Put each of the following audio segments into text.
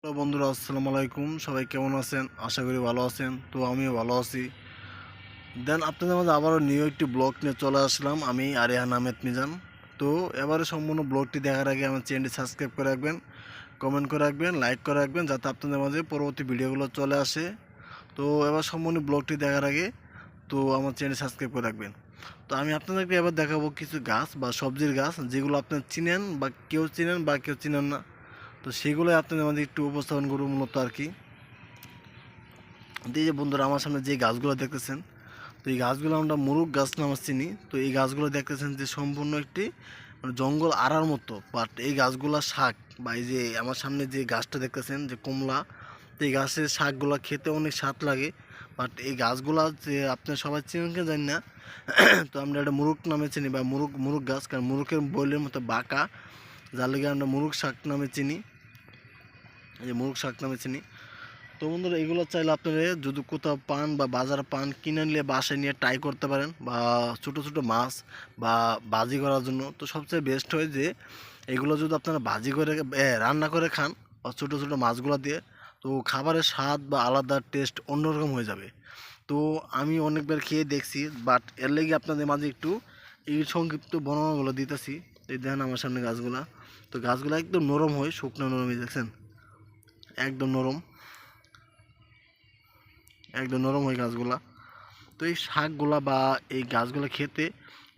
তো বন্ধুরা আসসালামু আলাইকুম, সবাই কেমন আছেন? আশা করি ভালো আছেন। তো আমিও ভালো আছি। আপনাদের মাঝে আবারও নিউ একটি ব্লগ নিয়ে চলে আসলাম, আমি আরিয়ান আহমেদ মিজান। তো এবারে সম্পূর্ণ ব্লগটি দেখার আগে আমার চ্যানেলটি সাবস্ক্রাইব করে রাখবেন, কমেন্ট করে রাখবেন, লাইক করে রাখবেন, যাতে আপনাদের মাঝে পরবর্তী ভিডিওগুলো চলে আসে। তো এবার সম্পূর্ণ ব্লগটি দেখার আগে তো আমার চ্যানেল সাবস্ক্রাইব করে রাখবেন। তো আমি আপনাদেরকে এবার দেখাবো কিছু গাছ বা সবজির গাছ, যেগুলো আপনারা চিনেন বা কেউ চিনেন না। তো সেগুলোই আপনাদের মাঝে একটু উপস্থাপন করবো মূলত আর কি। তো এই যে বন্ধুরা, আমার সামনে যে গাছগুলো দেখতেছেন, তো এই গাছগুলো আমরা মুরুগ গাছ নামে চিনি। তো এই গাছগুলো দেখতেছেন যে সম্পূর্ণ একটি জঙ্গল আড়ার মতো, বাট এই গাছগুলা শাক, বা এই যে আমার সামনে যে গাছটা দেখতেছেন যে কমলা, তো এই গাছের শাকগুলো খেতে অনেক স্বাদ লাগে। বাট এই গাছগুলা যে আপনার সবাই চিনেন কি জানি না। তো আমরা এটা মুরুগ নামে চিনি, বা মুরুগ মুরুগ গাছ, কারণ মুরুগের বইলের মতো বাঁকা, যার লেগে আমরা মুরুগ শাক নামে চিনি, এই যে মুরুগ শাক নামে চিনি। তো বন্ধুরা, এগুলো চাইলে আপনারা যদি কোথাও পান বা বাজারে পান, কিনে নিয়ে বাসায় নিয়ে ট্রাই করতে পারেন, বা ছোটো ছোটো মাছ বা ভাজি করার জন্য। তো সবচেয়ে বেস্ট হয় যে এগুলো যদি আপনারা ভাজি করে রান্না করে খান, বা ছোটো ছোটো মাছগুলো দিয়ে, তো খাবারের স্বাদ বা আলাদা টেস্ট অন্যরকম হয়ে যাবে। তো আমি অনেকবার খেয়ে দেখছি, বাট এর লেগে আপনাদের মাঝে একটু এই সংক্ষিপ্ত বর্ণনাগুলো দিতেছি। এই দেখেন আমার সামনে গাছগুলা, তো গাছগুলো একদম নরম হয়, শুকনো নরমই, দেখছেন একদম নরম, একদম নরম হয় গাছগুলা। তো এই শাকগুলা বা এই গাছগুলো খেতে,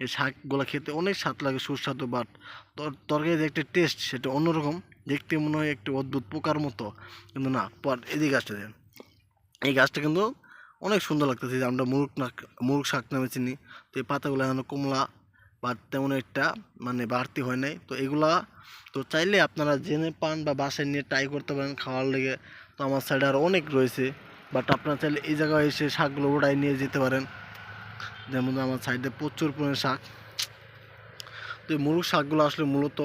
এই শাকগুলো খেতে অনেক স্বাদ লাগে, সুস্বাদু। বাট তরকারির যে একটা টেস্ট, সেটা অন্যরকম। দেখতে মনে হয় একটু অদ্ভুত পোকার মতো, কিন্তু না। পর এই যে গাছটা দেন, এই গাছটা কিন্তু অনেক সুন্দর লাগতেছে, যে আমরা মুরগ শাক নামে চিনি। তো এই পাতাগুলো এখন কমলা, বা তেমন একটা বাড়তি হয় নাই। তো এগুলা তো চাইলে আপনারা জেনে পান বা বাসায় নিয়ে ট্রাই করতে পারেন খাওয়ার লেগে। তো আমার সাইডে আরও অনেক রয়েছে, বাট আপনারা চাইলে এই জায়গায় এসে শাকগুলো ওড়াই নিয়ে যেতে পারেন। যেমন আমার সাইডে প্রচুর পরিমাণে শাক। তো এই মুরগ শাকগুলো আসলে মূলত,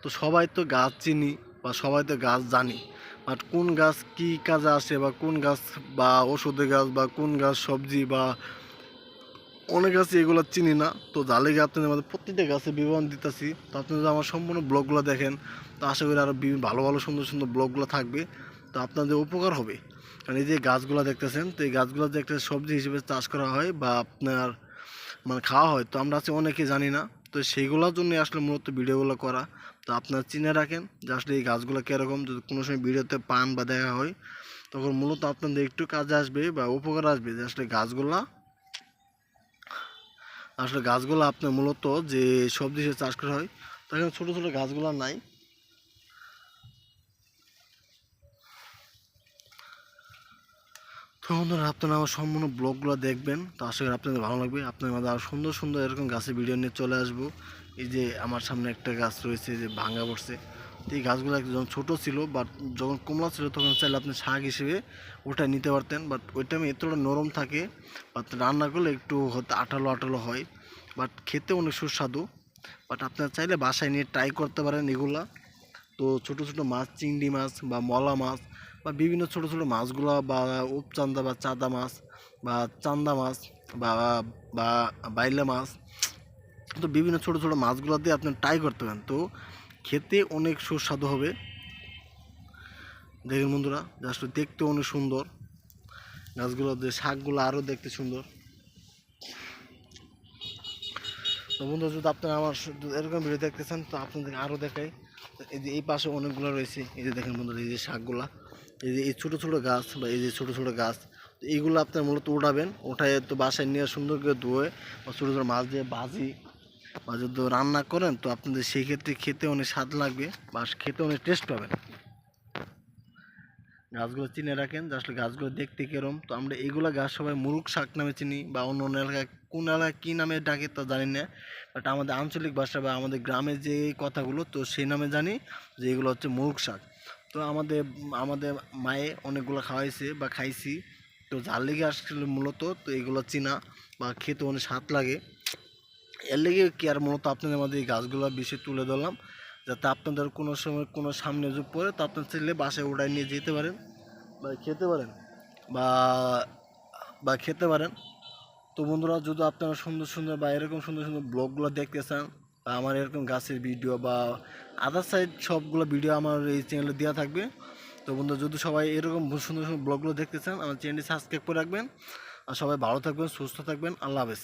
তো সবাই তো গাছ চিনি বা সবাই তো গাছ জানি, বাট কোন গাছ কী কাজে আসে, বা কোন গাছ বা ওষুধের গাছ, বা কোন গাছ সবজি, বা অনেক গাছ এগুলো চিনি না। তো যার লেগে আপনাদের মধ্যে প্রত্যেকটা গাছে বিবরণ দিতেছি। তো আপনি যদি আমার সম্পূর্ণ ব্লগগুলো দেখেন, তো আশা করি আরও ভালো ভালো সুন্দর সুন্দর ব্লগগুলো থাকবে, তো আপনাদের উপকার হবে। কারণ এই যে গাছগুলো দেখতেছেন, তো এই গাছগুলো যে একটা সবজি হিসেবে চাষ করা হয়, বা আপনার খাওয়া হয়, তো আমরা আছে অনেকে জানি না। তো সেইগুলোর জন্য আসলে মূলত ভিডিওগুলো করা। তো আপনারা চিনে রাখেন যে আসলে এই গাছগুলো কীরকম, যদি কোনো সময় ভিডিওতে পান বা দেখা হয়, তখন মূলত আপনাদের একটু কাজে আসবে বা উপকার আসবে, যে আসলে গাছগুলো আপনার মূলত যে সবজি হিসেবে চাষ করা হয়, তখন ছোটো ছোটো গাছগুলো নাই। তো বন্ধুরা, আপনারা আমার সম্পূর্ণ ব্লগগুলো দেখবেন, তো আশা করি আপনাদের ভালো লাগবে। আপনার মাঝে আরও সুন্দর সুন্দর এরকম গাছের ভিডিও নিয়ে চলে আসবো। এই যে আমার সামনে একটা গাছ রয়েছে যে ভাঙা পড়ছে, তো এই গাছগুলো যখন ছোটো ছিল, বাট যখন কমলা ছিল, তখন চাইলে আপনি শাক হিসেবে ওটা নিতে পারতেন। বাট ওইটা এতটা নরম থাকে, বাট রান্না করলে একটু হয়তো আঠালো আঠালো হয়, বাট খেতে অনেক সুস্বাদু। বাট আপনারা চাইলে বাসায় নিয়ে ট্রাই করতে পারেন এগুলা। তো ছোটো ছোটো মাছ, চিংড়ি মাছ বা মলা মাছ, বা বিভিন্ন ছোটো ছোটো মাছগুলো, বা উপচান্দা বা চাঁদা মাছ, বা চান্দা মাছ, বা বা বাইলা মাছ, তো বিভিন্ন ছোটো ছোটো মাছগুলো দিয়ে আপনি ট্রাই করতে পারেন। তো খেতে অনেক সুস্বাদু হবে। দেখেন বন্ধুরা, জাস্ট দেখতে অনেক সুন্দর গাছগুলো, যে শাকগুলো আরও দেখতে সুন্দর। তো বন্ধুরা, যদি আপনারা আমার এরকম ভিডিও দেখতেছেন, তো আপনাদেরকে আরও দেখাই। এই যে এই পাশে অনেকগুলো রয়েছে, এই যে দেখেন বন্ধুরা, এই যে শাকগুলা, এই যে এই ছোটো ছোটো গাছ, বা এই যে ছোটো ছোটো গাছ, তো এইগুলো আপনার মূলত উঠাবেন, ওঠায় তো বাসায় নিয়ে সুন্দর করে ধুয়ে, বা ছোটো ছোটো মাছ দিয়ে ভাজি বা যদি রান্না করেন, তো আপনাদের সেই ক্ষেত্রে খেতে অনেক স্বাদ লাগবে, বা খেতে অনেক টেস্ট পাবেন। গাছগুলো চিনে রাখেন যে আসলে গাছগুলো দেখতে কেরম। তো আমরা এইগুলা গাছ সবাই মুরুগ শাক নামে চিনি, বা অন্য অন্য এলাকায় কোন এলাকায় কী নামে ডাকে তা জানি না। বাট আমাদের আঞ্চলিক ভাষা বা আমাদের গ্রামের যে কথাগুলো, তো সেই নামে জানি যে এগুলো হচ্ছে মুরুগ শাক। তো আমাদের আমাদের মায়ে অনেকগুলো খাওয়াইছে বা খাইছি। তো যার লেগে আসলে মূলত তো এগুলো চিনা, বা খেতে অনেক স্বাদ লাগে। এর লেগে কি আর মূলত আপনাদের মধ্যে এই গাছগুলো বেশি তুলে ধরলাম, যাতে আপনাদের কোনো সময় কোনো সামনে যুগ পড়ে, তো আপনার ছেলে বাসায় উড়াই নিয়ে যেতে পারেন, বা খেতে পারেন, বা খেতে পারেন। তো বন্ধুরা, যদি আপনারা সুন্দর সুন্দর বা এরকম সুন্দর সুন্দর ব্লগগুলো দেখতে চান, বা আমার এরকম গাছের ভিডিও বা আদার সাইড সবগুলো ভিডিও আমার এই চ্যানেলে দেওয়া থাকবে। তো বন্ধু, যদি সবাই এরকম সুন্দর সুন্দর ব্লগগুলো দেখতে চান আমার চ্যানেলটি সাবস্ক্রাইব করে রাখবেন। আর সবাই ভালো থাকবেন, সুস্থ থাকবেন। আল্লাহ হাফেজ।